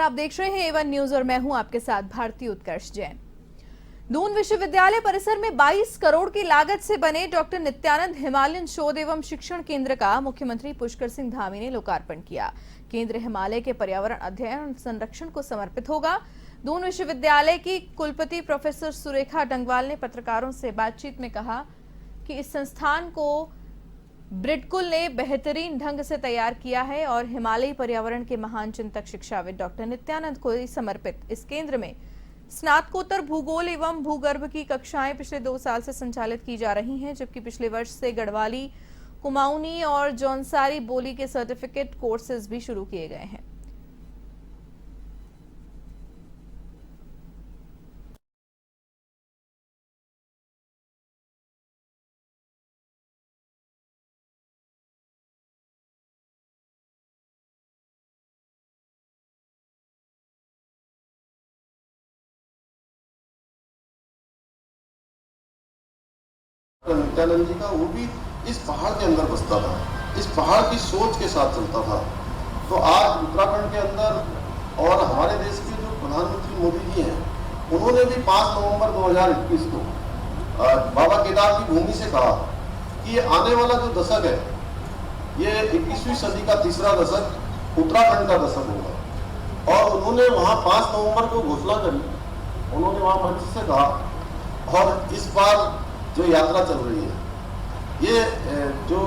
आप देख रहे हैं A1 न्यूज और मैं हूं आपके साथ भारती उत्कर्ष जैन। दून विश्वविद्यालय परिसर में 22 करोड़ की लागत से बने डॉक्टर नित्यानंद हिमालयन शोध एवं शिक्षण केंद्र का मुख्यमंत्री पुष्कर सिंह धामी ने लोकार्पण किया। केंद्र हिमालय के पर्यावरण अध्ययन और संरक्षण को समर्पित होगा। दून विश्वविद्यालय की कुलपति प्रोफेसर सुरेखा डंगवाल ने पत्रकारों से बातचीत में कहा कि इस संस्थान को ब्रिडकुल ने बेहतरीन ढंग से तैयार किया है और हिमालयी पर्यावरण के महान चिंतक शिक्षाविद डॉक्टर नित्यानंद को समर्पित इस केंद्र में स्नातकोत्तर भूगोल एवं भूगर्भ की कक्षाएं पिछले 2 साल से संचालित की जा रही हैं, जबकि पिछले वर्ष से गढ़वाली, कुमाऊनी और जौनसारी बोली के सर्टिफिकेट कोर्सेज भी शुरू किए गए हैं। नित्यानंद जी का वो भी इस पहाड़ के अंदर बसता था, इस पहाड़ की सोच के साथ चलता था। तो आज उत्तराखंड के अंदर और हमारे देश के जो प्रधानमंत्री मोदी जी हैं, उन्होंने भी 5 नवंबर 2021 को बाबा केदार की भूमि से कहा कि ये आने वाला जो दशक है, ये 21वीं सदी का तीसरा दशक उत्तराखंड का दशक होगा। और उन्होंने वहाँ 5 नवंबर को घोषणा करी, उन्होंने वहाँ मंच से कहा। और इस बार जो यात्रा चल रही है, ये जो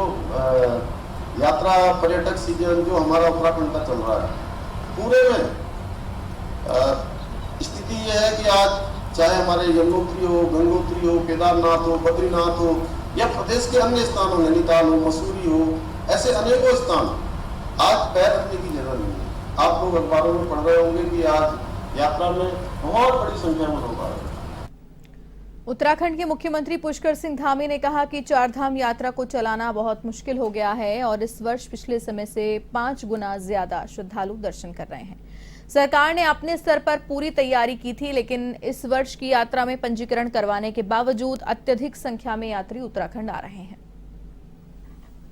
यात्रा पर्यटक सीजन जो हमारा उत्तराखंड का चल रहा है, पूरे में स्थिति ये है कि आज चाहे हमारे यमुनोत्री हो, गंगोत्री हो, केदारनाथ हो, बद्रीनाथ हो या प्रदेश के अन्य स्थान हो, नैनीताल हो, मसूरी हो, ऐसे अनेकों स्थान आज पैर रखने की जगह नहीं है। आप लोग अखबारों में पढ़ रहे होंगे कि आज यात्रा में बहुत बड़ी संख्या में लोग आ रहे हैं। उत्तराखंड के मुख्यमंत्री पुष्कर सिंह धामी ने कहा कि चारधाम यात्रा को चलाना बहुत मुश्किल हो गया है और इस वर्ष पिछले समय से 5 गुना ज्यादा श्रद्धालु दर्शन कर रहे हैं। सरकार ने अपने स्तर पर पूरी तैयारी की थी, लेकिन इस वर्ष की यात्रा में पंजीकरण करवाने के बावजूद अत्यधिक संख्या में यात्री उत्तराखंड आ रहे हैं।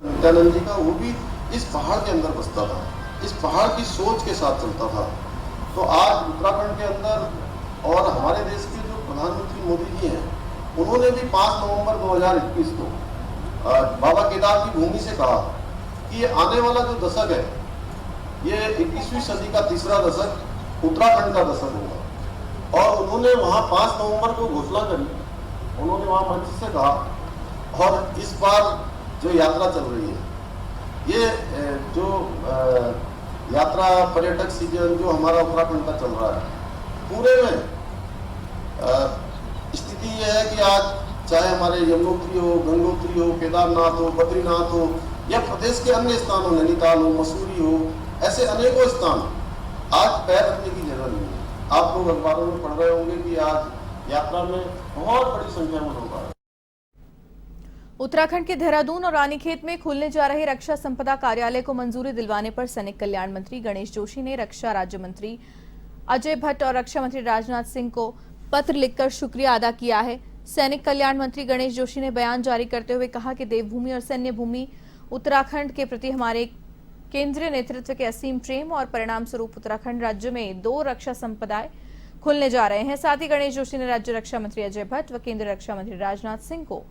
नित्यानंद जी का वो भी इस पहाड़ के अंदर बसता था, इस पहाड़ की सोच के साथ चलता था। तो आज उत्तराखंड के अंदर और हमारे देश के प्रधानमंत्री मोदी जी हैं, उन्होंने भी 5 नवंबर 2021 को बाबा केदार की भूमि से कहा कि ये आने वाला जो दशक है, ये 21वीं सदी का तीसरा दशक उत्तराखंड का दशक होगा। और उन्होंने वहाँ 5 नवंबर को घोषणा करी, उन्होंने वहाँ मंच से कहा। और इस बार जो यात्रा चल रही है, ये जो यात्रा पर्यटक सीजन जो हमारा उत्तराखंड का चल रहा है, पूरे में स्थिति ये है कि आज चाहे हमारे यमुनोत्री हो, गंगोत्री हो, केदारनाथ हो, बद्रीनाथ हो या प्रदेश के अन्य स्थान हो, नैनीताल हो, मसूरी हो, ऐसे अनेकों स्थान आज पैर रखने की जगह नहीं है। आप लोग अखबारों में पढ़ रहे होंगे कि आज यात्रा में बहुत बड़ी संख्या में लोग आ रहे हैं। उत्तराखंड के देहरादून और रानीखेत में खुलने जा रहे रक्षा संपदा कार्यालय को मंजूरी दिलवाने पर सैनिक कल्याण मंत्री गणेश जोशी ने रक्षा राज्य मंत्री अजय भट्ट और रक्षा मंत्री राजनाथ सिंह को पत्र लिखकर शुक्रिया अदा किया है। सैनिक कल्याण मंत्री गणेश जोशी ने बयान जारी करते हुए कहा कि देवभूमि और सैन्य भूमि उत्तराखंड के प्रति हमारे केंद्रीय नेतृत्व के असीम प्रेम और परिणाम स्वरूप उत्तराखंड राज्य में 2 रक्षा संपदाएं खुलने जा रहे हैं। साथ ही गणेश जोशी ने राज्य रक्षा मंत्री अजय भट्ट व केंद्रीय रक्षा मंत्री राजनाथ सिंह को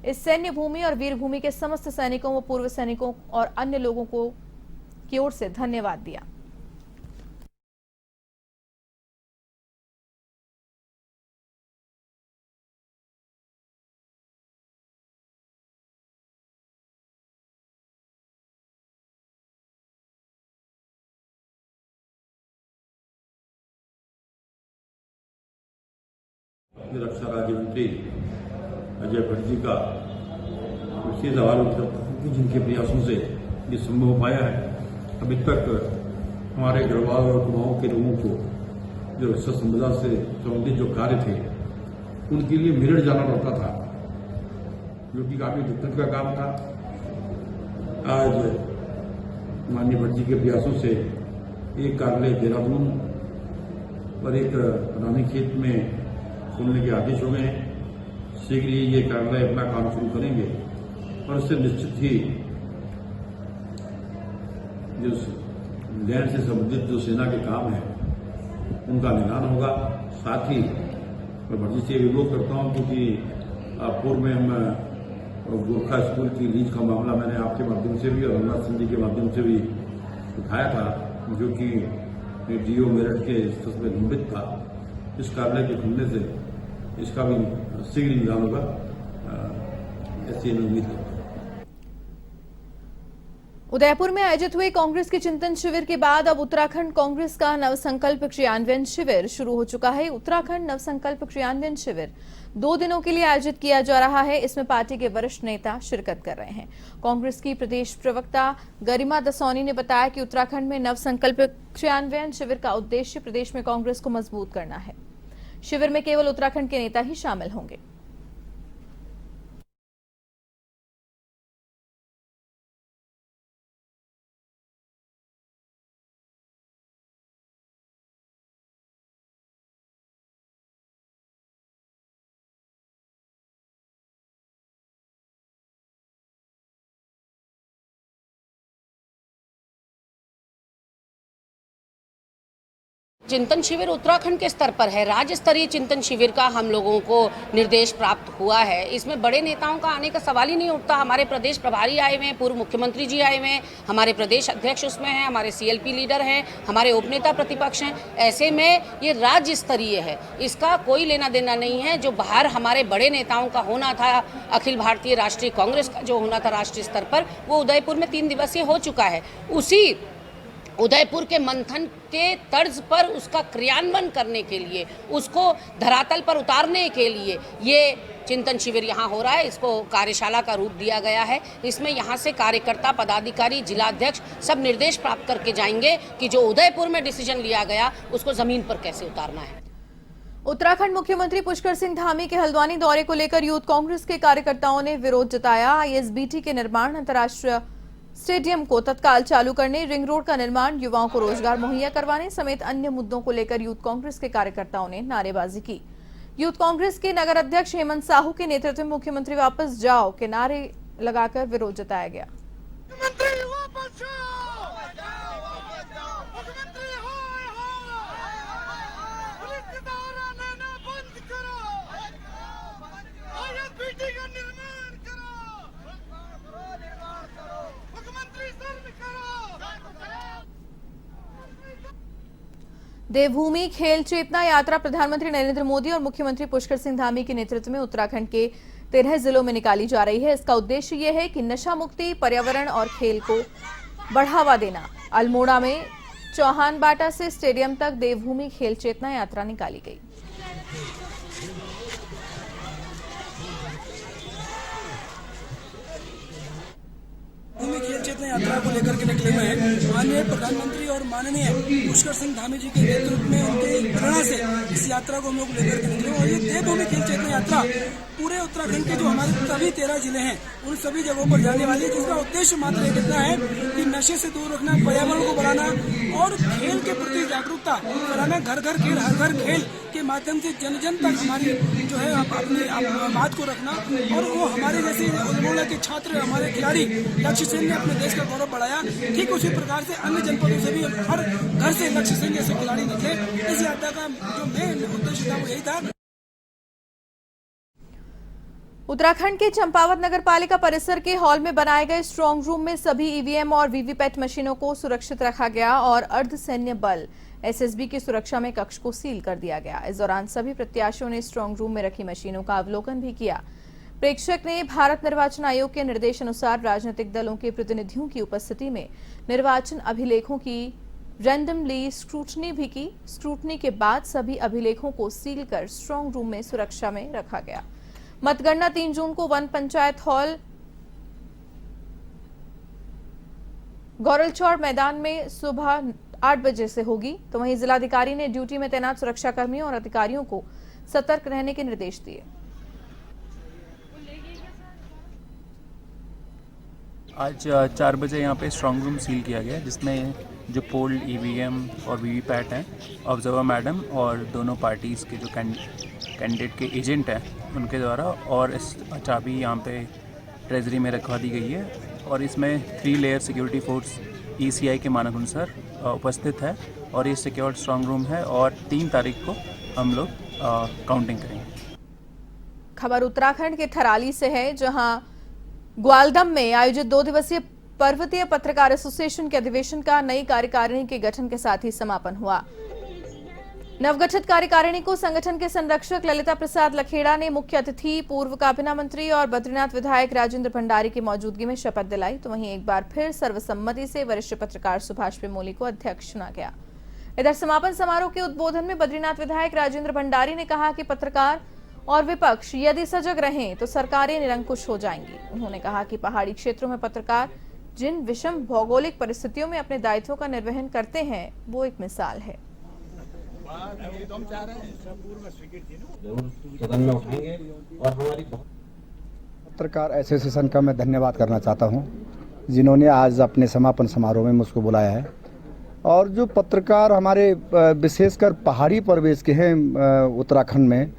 इस सैन्य भूमि और वीर भूमि के समस्त सैनिकों व पूर्व सैनिकों और अन्य लोगों को की ओर से धन्यवाद दिया। रक्षा राज्य मंत्री अजय भट्ट जी का विशेष आभार व्यक्त करता हूँ कि जिनके प्रयासों से ये संभव हो पाया है। अभी तक हमारे गढ़वाल और कुमाऊं के लोगों को जो रक्षा संपदा से संबंधित जो कार्य थे, उनके लिए मेरठ जाना पड़ता था, जो कि काफी दिक्कत का काम था। आज माननीय भट्ट जी के प्रयासों से एक कार्यालय देहरादून और एक रानीखेत में खोलने के आदेश हो गए हैं। शीघ्र ही ये कार्यालय अपना काम शुरू करेंगे और इससे निश्चित ही जो लैंड से संबंधित जो सेना के काम है उनका निदान होगा। साथ ही मैं भटजी से विरोध करता हूं क्योंकि पूर्व में हम गोरखा स्कूल की लीज का मामला मैंने आपके माध्यम से भी और रघुनाथ सिंह जी के माध्यम से भी उठाया था, जो कि डीओ मेरठ के स्तर में लंबित था। इस कार्यालय के खुलने से इसका भी शीघ्र निदान होगा, ऐसी उम्मीद है। उदयपुर में आयोजित हुए कांग्रेस के चिंतन शिविर के बाद अब उत्तराखंड कांग्रेस का नवसंकल्प क्रियान्वयन शिविर शुरू हो चुका है। उत्तराखंड नवसंकल्प क्रियान्वयन शिविर 2 दिनों के लिए आयोजित किया जा रहा है। इसमें पार्टी के वरिष्ठ नेता शिरकत कर रहे हैं। कांग्रेस की प्रदेश प्रवक्ता गरिमा दसौनी ने बताया कि उत्तराखंड में नवसंकल्प क्रियान्वयन शिविर का उद्देश्य प्रदेश में कांग्रेस को मजबूत करना है। शिविर में केवल उत्तराखंड के नेता ही शामिल होंगे। चिंतन शिविर उत्तराखंड के स्तर पर है। राज्य स्तरीय चिंतन शिविर का हम लोगों को निर्देश प्राप्त हुआ है। इसमें बड़े नेताओं का आने का सवाल ही नहीं उठता। हमारे प्रदेश प्रभारी आए हुए हैं, पूर्व मुख्यमंत्री जी आए हुए हैं, हमारे प्रदेश अध्यक्ष उसमें हैं, हमारे सीएलपी लीडर हैं, हमारे उपनेता प्रतिपक्ष हैं। ऐसे में ये राज्य स्तरीय है, इसका कोई लेना देना नहीं है। जो बाहर हमारे बड़े नेताओं का होना था, अखिल भारतीय राष्ट्रीय कांग्रेस का जो होना था राष्ट्रीय स्तर पर, वो उदयपुर में 3 दिवसीय हो चुका है। उसी उदयपुर के मंथन के तर्ज पर उसका क्रियान्वयन करने के लिए, उसको धरातल पर उतारने के लिए ये चिंतन शिविर यहाँ हो रहा है। इसको कार्यशाला का रूप दिया गया है। इसमें यहाँ से कार्यकर्ता, पदाधिकारी, जिलाध्यक्ष सब निर्देश प्राप्त करके जाएंगे कि जो उदयपुर में डिसीजन लिया गया उसको जमीन पर कैसे उतारना है। उत्तराखंड मुख्यमंत्री पुष्कर सिंह धामी के हल्द्वानी दौरे को लेकर यूथ कांग्रेस के कार्यकर्ताओं ने विरोध जताया। आईएसबीटी के निर्माण, अंतर्राष्ट्रीय स्टेडियम को तत्काल चालू करने, रिंग रोड का निर्माण, युवाओं को रोजगार मुहैया करवाने समेत अन्य मुद्दों को लेकर यूथ कांग्रेस के कार्यकर्ताओं ने नारेबाजी की। यूथ कांग्रेस के नगर अध्यक्ष हेमंत साहू के नेतृत्व में मुख्यमंत्री वापस जाओ के नारे लगाकर विरोध जताया गया। देवभूमि खेल चेतना यात्रा प्रधानमंत्री नरेंद्र मोदी और मुख्यमंत्री पुष्कर सिंह धामी के नेतृत्व में उत्तराखंड के 13 जिलों में निकाली जा रही है। इसका उद्देश्य यह है कि नशा मुक्ति, पर्यावरण और खेल को बढ़ावा देना। अल्मोड़ा में चौहानबाटा से स्टेडियम तक देवभूमि खेल चेतना यात्रा निकाली गई। भूमि खेल चेतना यात्रा को लेकर के निकले हुए हैं। माननीय प्रधानमंत्री और माननीय पुष्कर सिंह धामी जी के नेतृत्व में, उनके प्रेरणा से इस यात्रा को हम लोग लेकर के निकले और ये देवभूमि खेल चेतना यात्रा पूरे उत्तराखंड के जो हमारे सभी 13 जिले हैं उन सभी जगहों पर जाने वाली है, जिसका उद्देश्य मात्र एक इतना है कि नशे से दूर रखना, पर्यावरण को बढ़ाना और खेल के प्रति जागरूकता फैलाना। घर घर खेल, हर घर खेल के माध्यम से जन जन तक हमारी जो है अपनी बात को रखना और वो हमारे जैसे अल्मोड़ा के छात्र, हमारे खिलाड़ी लक्ष्य सेन ने अपने देश का गौरव बढ़ाया। ठीक उसी प्रकार से अन्य जनपदों से भी हर घर से लक्ष्य सेन जैसे खिलाड़ी निकले। इस यात्रा का जो मेन उद्देश्य था वो यही था। उत्तराखंड के चंपावत नगर पालिका परिसर के हॉल में बनाए गए स्ट्रांग रूम में सभी ईवीएम और वीवीपैट मशीनों को सुरक्षित रखा गया और अर्धसैन्य बल एसएसबी की सुरक्षा में कक्ष को सील कर दिया गया। इस दौरान सभी प्रत्याशियों ने स्ट्रांग रूम में रखी मशीनों का अवलोकन भी किया। प्रेक्षक ने भारत निर्वाचन आयोग के निर्देशानुसार राजनीतिक दलों के प्रतिनिधियों की उपस्थिति में निर्वाचन अभिलेखों की रैंडमली स्क्रूटनी भी की। स्क्रूटनी के बाद सभी अभिलेखों को सील कर स्ट्रांग रूम में सुरक्षा में रखा गया। मतगणना 3 जून को वन पंचायत हॉल गौरलचौड़ मैदान में सुबह 8 बजे से होगी। तो वहीं जिलाधिकारी ने ड्यूटी में तैनात सुरक्षा कर्मियों और अधिकारियों को सतर्क रहने के निर्देश दिए। आज 4 बजे यहाँ पे स्ट्रांग रूम सील किया गया, जिसमें जो पोल ईवीएम और वीवीपैट हैं, ऑब्जर्वर मैडम और दोनों पार्टीज़ के जो कैंडिडेट के एजेंट हैं उनके द्वारा, और इस चाबी यहाँ पे ट्रेजरी में रखवा दी गई है। और इसमें 3 लेयर सिक्योरिटी फोर्स ECI के मानक अनुसार उपस्थित है और ये सिक्योर्ड स्ट्रांग रूम है और 3 तारीख को हम लोग काउंटिंग करेंगे। खबर उत्तराखंड के थराली से है, जहां ग्वालदम में आयोजित 2 दिवसीय पर्वतीय पत्रकार एसोसिएशन के अधिवेशन का नई कार्यकारिणी के गठन के साथ ही समापन हुआ। नवगठित कार्यकारिणी को संगठन के संरक्षक ललिता प्रसाद लखेड़ा ने मुख्य अतिथि पूर्व काबीना मंत्री और बद्रीनाथ विधायक राजेंद्र भंडारी की मौजूदगी में शपथ दिलाई। तो वहीं एक बार फिर सर्वसम्मति से वरिष्ठ पत्रकार सुभाष प्रेमोली को अध्यक्ष चुना गया। इधर समापन समारोह के उद्बोधन में बद्रीनाथ विधायक राजेंद्र भंडारी ने कहा कि पत्रकार और विपक्ष यदि सजग रहें तो सरकारें निरंकुश हो जाएंगी। उन्होंने कहा कि पहाड़ी क्षेत्रों में पत्रकार जिन विषम भौगोलिक परिस्थितियों में अपने दायित्वों का निर्वहन करते हैं वो एक मिसाल है। पत्रकार एसोसिएशन का मैं धन्यवाद करना चाहता हूं, जिन्होंने आज अपने समापन समारोह में मुझको बुलाया है। और जो पत्रकार हमारे विशेषकर पहाड़ी प्रदेश के हैं उत्तराखंड में,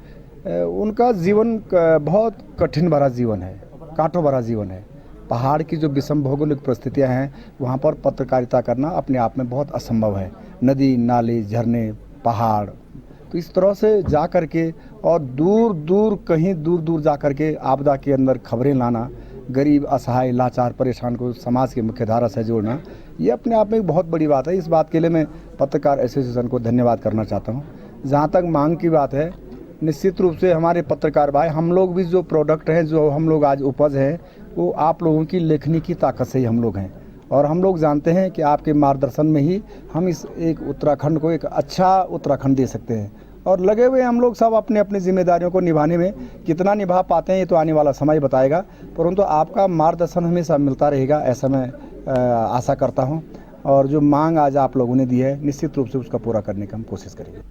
उनका जीवन बहुत कठिन भरा जीवन है, कांटों भरा जीवन है। पहाड़ की जो विषम भौगोलिक परिस्थितियां हैं, वहां पर पत्रकारिता करना अपने आप में बहुत असंभव है। नदी, नाले, झरने, पहाड़, तो इस तरह से जा कर के और दूर दूर कहीं दूर दूर जा कर के आपदा के अंदर खबरें लाना, गरीब, असहाय, लाचार, परेशान को समाज की मुख्य धारा से जोड़ना, ये अपने आप में एक बहुत बड़ी बात है। इस बात के लिए मैं पत्रकार एसोसिएशन को धन्यवाद करना चाहता हूँ। जहाँ तक मांग की बात है, निश्चित रूप से हमारे पत्रकार भाई, हम लोग भी जो प्रोडक्ट हैं, जो हम लोग आज उपज हैं, वो आप लोगों की लेखनी की ताकत से ही हम लोग हैं। और हम लोग जानते हैं कि आपके मार्गदर्शन में ही हम इस एक उत्तराखंड को एक अच्छा उत्तराखंड दे सकते हैं। और लगे हुए हम लोग सब अपने अपने जिम्मेदारियों को निभाने में, कितना निभा पाते हैं ये तो आने वाला समय बताएगा, परंतु आपका मार्गदर्शन हमेशा मिलता रहेगा, ऐसा मैं आशा करता हूं। और जो मांग आज आप लोगों ने दी है, निश्चित रूप से उसका पूरा करने का हम कोशिश करेंगे।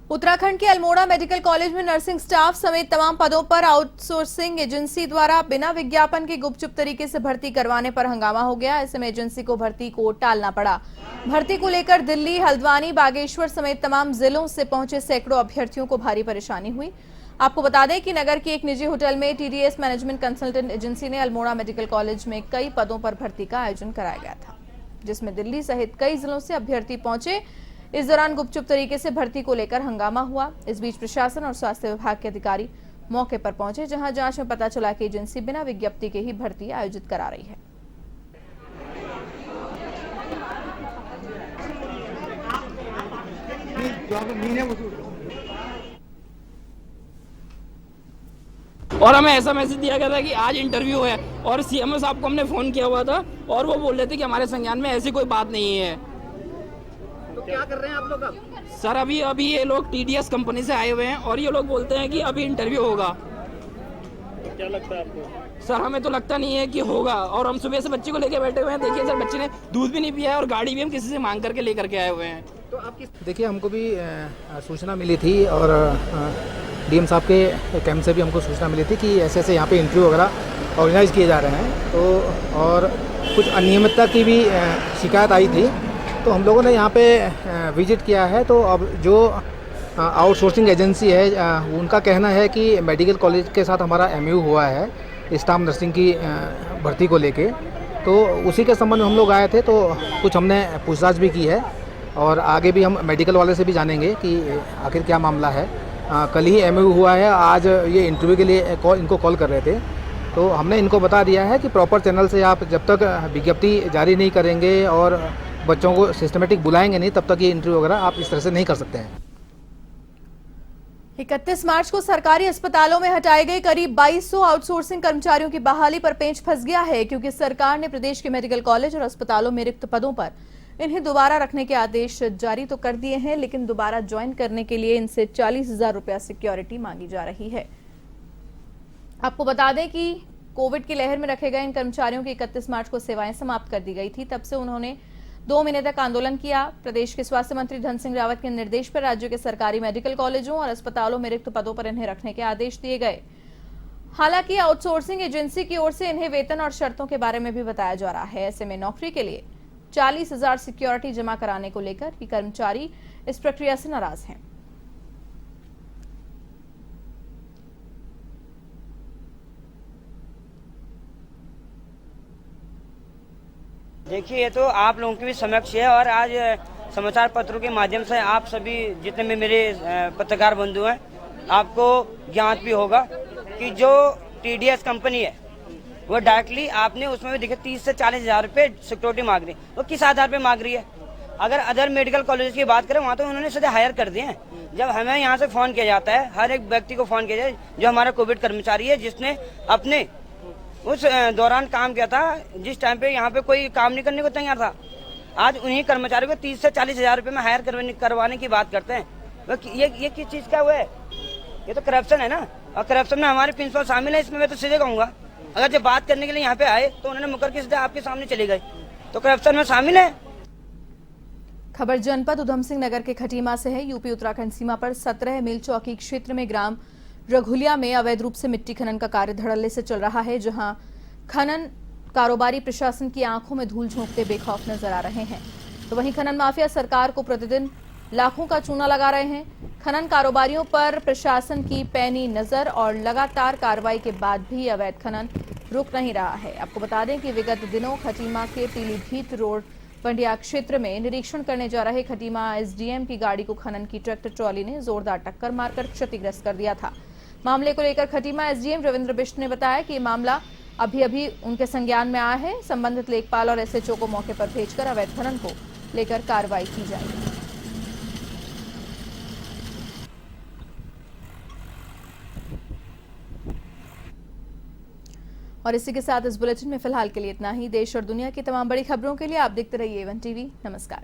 उत्तराखंड के अल्मोड़ा मेडिकल कॉलेज में नर्सिंग स्टाफ समेत तमाम पदों पर आउटसोर्सिंग एजेंसी द्वारा बिना विज्ञापन के गुपचुप तरीके से भर्ती करवाने पर हंगामा हो गया। ऐसे में एजेंसी को भर्ती को टालना पड़ा। भर्ती को लेकर दिल्ली, हल्द्वानी, बागेश्वर समेत तमाम जिलों से पहुंचे सैकड़ों अभ्यर्थियों को भारी परेशानी हुई। आपको बता दें कि नगर के एक निजी होटल में टीडीएस मैनेजमेंट कंसल्टेंट एजेंसी ने अल्मोड़ा मेडिकल कॉलेज में कई पदों पर भर्ती का आयोजन कराया गया था, जिसमें दिल्ली सहित कई जिलों से अभ्यर्थी पहुंचे। इस दौरान गुपचुप तरीके से भर्ती को लेकर हंगामा हुआ। इस बीच प्रशासन और स्वास्थ्य विभाग के अधिकारी मौके पर पहुंचे, जहां जांच में पता चला कि एजेंसी बिना विज्ञप्ति के ही भर्ती आयोजित करा रही है। और हमें ऐसा मैसेज दिया गया था कि आज इंटरव्यू है, और सीएमओ साहब को हमने फोन किया हुआ था और वो बोल रहे थे कि हमारे संज्ञान में ऐसी कोई बात नहीं है। तो क्या कर रहे हैं आप लोग अब? सर अभी ये लोग टीडीएस कंपनी से आए हुए हैं और ये लोग बोलते हैं कि अभी इंटरव्यू होगा। तो क्या लगता है आपको? सर हमें तो लगता नहीं है कि होगा, और हम सुबह से बच्चे को लेके बैठे हुए हैं। देखिए सर, बच्चे ने दूध भी नहीं पिया है और गाड़ी भी हम किसी से मांग करके लेकर के आए हुए हैं। तो आप किस? देखिए, हमको भी सूचना मिली थी और डीएम साहब के कैंप से भी हमको सूचना मिली थी कि ऐसे ऐसे यहाँ पे इंटरव्यू वगैरह ऑर्गेनाइज किए जा रहे हैं। तो और कुछ अनियमितता की भी शिकायत आई थी, तो हम लोगों ने यहाँ पे विजिट किया है। तो अब जो आउटसोर्सिंग एजेंसी है, उनका कहना है कि मेडिकल कॉलेज के साथ हमारा एमओयू हुआ है स्टाफ नर्सिंग की भर्ती को लेके, तो उसी के संबंध में हम लोग आए थे। तो कुछ हमने पूछताछ भी की है और आगे भी हम मेडिकल वाले से भी जानेंगे कि आखिर क्या मामला है। कल ही एमओयू हुआ है, आज ये इंटरव्यू के लिए इनको कॉल कर रहे थे। तो हमने इनको बता दिया है कि प्रॉपर चैनल से आप जब तक विज्ञप्ति जारी नहीं करेंगे और बच्चों को सिस्टमेटिक बुलाएंगे नहीं, तब तक ये इंटरव्यू वगैरह आप इस तरह से नहीं कर सकते हैं। 31 मार्च को सरकारी अस्पतालों में हटाए गए करीब 2200 आउटसोर्सिंग कर्मचारियों की बहाली पर पेंच फंस गया है, क्योंकि सरकार ने प्रदेश के मेडिकल कॉलेज और अस्पतालों में रिक्त पदों पर इन्हें दोबारा रखने के आदेश जारी तो कर दिए हैं, लेकिन दोबारा ज्वाइन करने के लिए इनसे 40,000 रुपया सिक्योरिटी मांगी जा रही है। आपको बता दें कि कोविड की लहर में रखे गए इन कर्मचारियों की 31 मार्च को सेवाएं समाप्त कर दी गई थी। तब से उन्होंने 2 महीने तक आंदोलन किया। प्रदेश के स्वास्थ्य मंत्री धन सिंह रावत के निर्देश पर राज्य के सरकारी मेडिकल कॉलेजों और अस्पतालों में रिक्त पदों पर इन्हें रखने के आदेश दिए गए। हालांकि आउटसोर्सिंग एजेंसी की ओर से इन्हें वेतन और शर्तों के बारे में भी बताया जा रहा है। ऐसे में नौकरी के लिए 40,000 सिक्योरिटी जमा कराने को लेकर ये कर्मचारी इस प्रक्रिया से नाराज हैं। देखिए, ये तो आप लोगों के भी समक्ष है और आज समाचार पत्रों के माध्यम से आप सभी जितने भी मेरे पत्रकार बंधु हैं, आपको ज्ञात भी होगा कि जो TDS कंपनी है वो डायरेक्टली आपने उसमें भी देखे 30 से 40 हज़ार रुपये सिक्योरिटी मांग रही है। वो किस आधार पे मांग रही है? अगर अदर मेडिकल कॉलेज की बात करें वहाँ तो उन्होंने सीधे हायर कर दिए हैं। जब हमें यहाँ से फ़ोन किया जाता है, हर एक व्यक्ति को फ़ोन किया जाए जो हमारा कोविड कर्मचारी है, जिसने अपने उस दौरान काम किया था जिस टाइम पे यहाँ पे कोई काम नहीं करने को तैयार था, आज उन्हीं कर्मचारियों को 30 से 40 हज़ार रुपये में हायर करवाने की बात करते हैं। ये किस चीज़ का वो है? ये तो करप्शन है ना। और करप्शन में हमारे प्रिंसिपल शामिल है इसमें। मैं तो सीधे कहूँगा, अगर जब बात करने के लिए यहाँ पे आए तो उन्होंने मुकर के सीधे आपके सामने चले गए, तो करप्शन में शामिल है। खबर जनपद उधम सिंह नगर के खटीमा से है। यूपी उत्तराखंड सीमा पर 17 मील चौकी क्षेत्र में ग्राम रघुलिया में अवैध रूप से मिट्टी खनन का कार्य धड़ल्ले से चल रहा है, जहां खनन कारोबारी प्रशासन की आंखों में धूल झोंकते बेखौफ नजर आ रहे हैं, तो वहीं खनन माफिया सरकार को प्रतिदिन लाखों का चूना लगा रहे हैं। खनन कारोबारियों पर प्रशासन की पैनी नजर और लगातार कार्रवाई के बाद भी अवैध खनन रुक नहीं रहा है। आपको बता दें कि विगत दिनों खटीमा के पीलीभीत रोड पंडिया क्षेत्र में निरीक्षण करने जा रहे खटीमा SDM की गाड़ी को खनन की ट्रैक्टर ट्रॉली ने जोरदार टक्कर मारकर क्षतिग्रस्त कर दिया था। मामले को लेकर खटीमा SDM रविंद्र बिष्ट ने बताया कि ये मामला अभी उनके संज्ञान में आया है। संबंधित लेखपाल और SHO को मौके पर भेजकर अवैध खनन को लेकर कार्रवाई की जाएगी। और इसी के साथ इस बुलेटिन में फिलहाल के लिए इतना ही। देश और दुनिया की तमाम बड़ी खबरों के लिए आप देखते रहिए A1 TV। नमस्कार।